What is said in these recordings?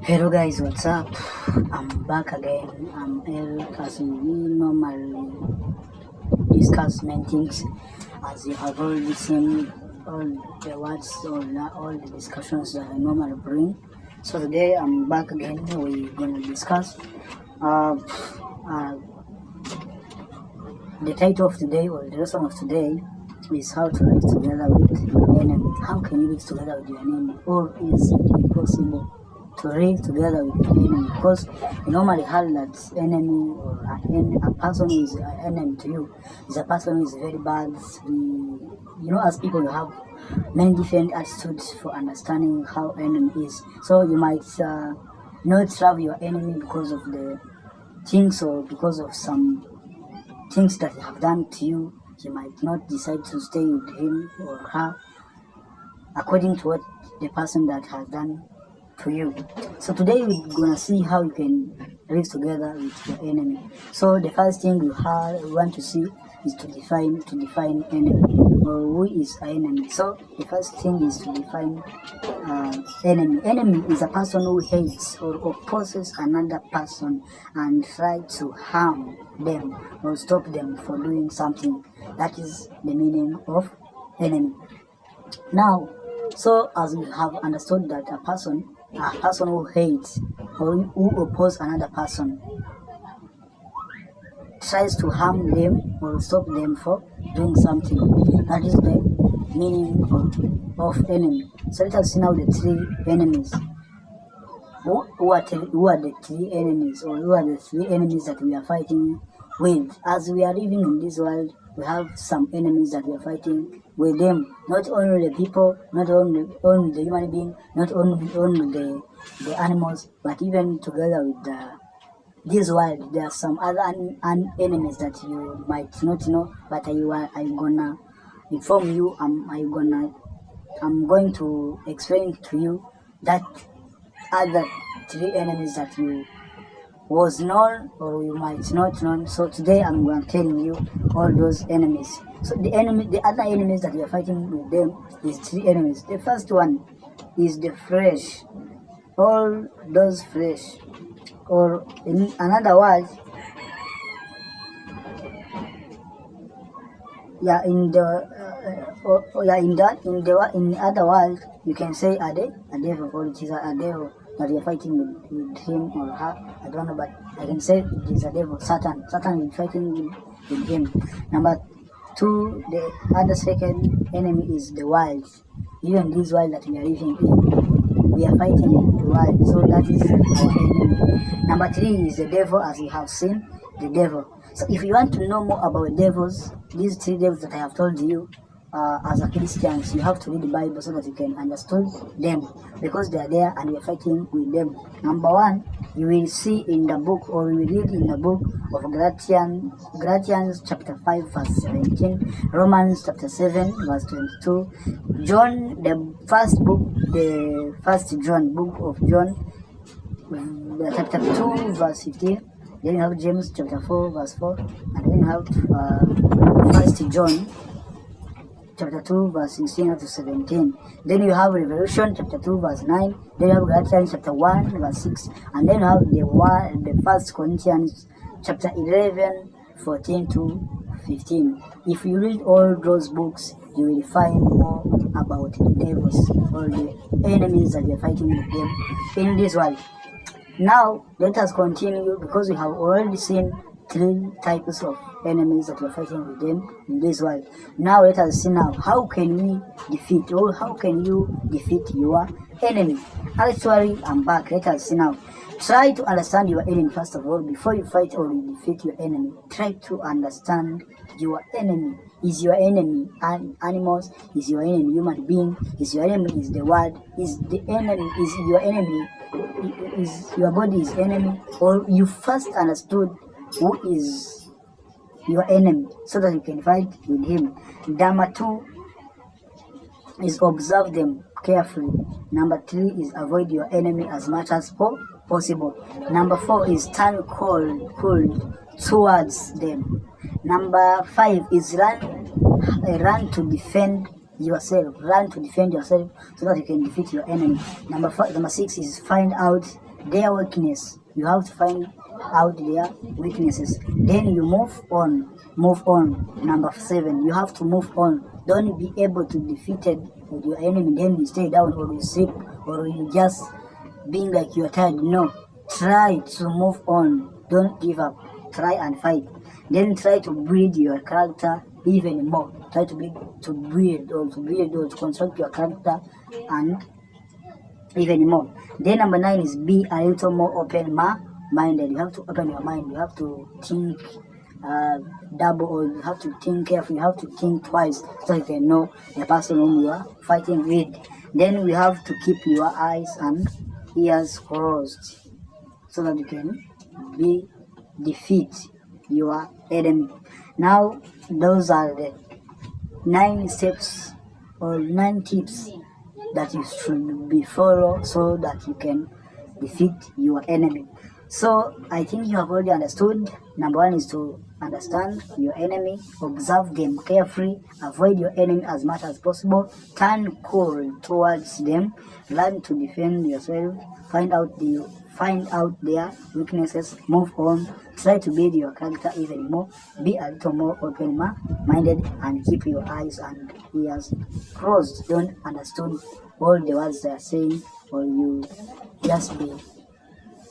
Hello guys, what's up? I'm back again. I'm Eric, as we normally discuss many things. As you have already seen all the words or all the discussions that I normally bring. So today I'm back again. We're gonna discuss the title of today, or the lesson of today, is how to live together with your enemy. How can you live together with your enemy, or is it possible to live together with your enemy? Because you normally heard that enemy, or a person who is an enemy to you is a person who is very bad. As people, you have many different attitudes for understanding how enemy is. So you might not love your enemy because of the things, or because of some things that they have done to you. You might not decide to stay with him or her according to what the person that has done to you. So today we're gonna see how you can live together with your enemy. So the first thing we want to see is to define enemy, or who is an enemy. So the first thing is to define enemy. Enemy is a person who hates or opposes another person and try to harm them or stop them for doing something. That is the meaning of enemy. Now, so as we have understood that a person who hates or who opposes another person tries to harm them or stop them for doing something. That is the meaning of enemy. So let us see now the three enemies. Who are the three enemies, or who are the three enemies that we are fighting with? As we are living in this world, we have some enemies that we are fighting with them. Not only the people, not only the human being, not only the animals, but even together with this world, there are some other enemies that you might not know, but I'm gonna inform you. I'm going to explain to you that other three enemies that you was known or you might not know. So today I'm going to tell you all those enemies. So the other enemies that we are fighting with them is three enemies. The first one is the flesh, all those flesh, or in another word, in other world, you can say a devil, or it is a devil that you're fighting with him or her. I don't know, but I can say it is a devil, Satan. Satan is fighting with him. Number two, the other second enemy is the world. Even this world that we are living in, we are fighting the world. So that is our enemy. Number three is the devil, as you have seen, the devil. So if you want to know more about devils, these three devils that I have told you, as a Christian, you have to read the Bible so that you can understand them, because they are there and we are fighting with them. Number one, you will see in the book, or we will read in the book of Galatians chapter 5 verse 17, Romans chapter 7 verse 22, John, the first John, book of John, chapter 2 verse 15. Then you have James chapter 4 verse 4, and then you have 1 John chapter 2 verse 16 to 17. Then you have Revelation chapter 2 verse 9. Then you have Galatians chapter 1 verse 6. And then you have the 1 Corinthians chapter 11 14 to 15. If you read all those books, you will find more about the devils, or the enemies that you are fighting with them in this world. Now let us continue, because we have already seen three types of enemies that we're fighting with them in this world. Now let us see now, how can we defeat, or how can you defeat your enemy? Actually, I'm back. Let us see now. Try to understand your enemy first of all before you fight or you defeat your enemy. Try to understand your enemy. Is your enemy animals? Is your enemy human being? Is your enemy is the world? Is the enemy is your enemy? Is your body is enemy? Or you first understood who is your enemy so that you can fight with him. Number two is observe them carefully. Number three is avoid your enemy as much as possible. Number four is stand cold towards them. Number five is run to defend yourself. Run to defend yourself so that you can defeat your enemy. Number six is find out their weakness. You have to find out their weaknesses. Then you move on. Number 7, you have to move on. Don't be able to defeat your enemy, then you stay down or you sleep or you just being like you're tired. No, try to move on. Don't give up. Try and fight. Then try to build your character even more. Try to build or to construct your character and even more. Then number 9 is be a little more open-minded. You have to open your mind. You have to think double, or you have to think carefully. You have to think twice so you can know the person whom you are fighting with. Then we have to keep your eyes and ears closed so that you can defeat your enemy. Now, those are the 9 steps or 9 tips that you should be follow so that you can defeat your enemy. So I think you have already understood. Number 1 is to understand your enemy, observe them carefully, avoid your enemy as much as possible, turn cool towards them, learn to defend yourself, find out their weaknesses, move on, try to build your character even more, be a little more open-minded, and keep your eyes and ears closed. Don't understand all the words they are saying, or you just be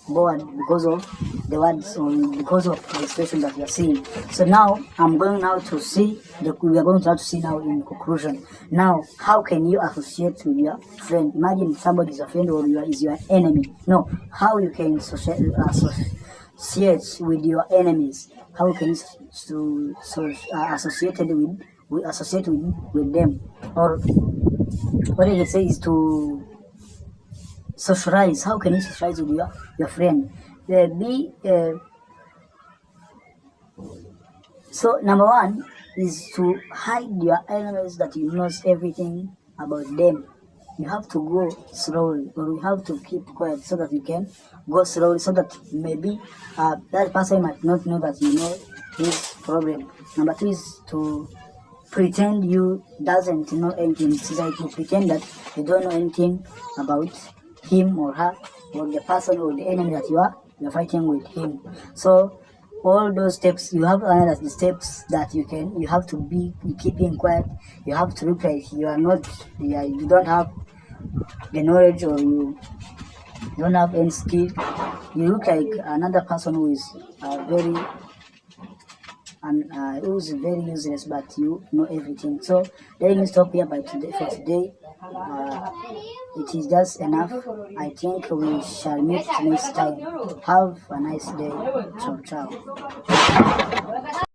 bored because of the words or because of the situation that you are seeing. So now I'm going now to see we are going to try to see now in conclusion. Now, how can you associate with your friend? Imagine somebody is a friend or is your enemy. No, how you can associate with your enemies? How can you associate with them? Or what I can say is to socialize. How can you socialize with your friend? So number 1 is to hide your enemies, that you know everything about them. You have to go slowly, or you have to keep quiet so that you can go slowly, so that maybe that person might not know that you know his problem. Number 2 is to pretend you doesn't know anything. It's like you pretend that you don't know anything about him or her, or the person or the enemy that you're fighting with him. So all those steps, you have another steps that you have to be keeping quiet. You have to look like you don't have the knowledge, or you don't have any skill. You look like another person who is who's very useless, but you know everything. So let me stop here for today. It is just enough. I think we shall meet next time. Have a nice day. Ciao, ciao.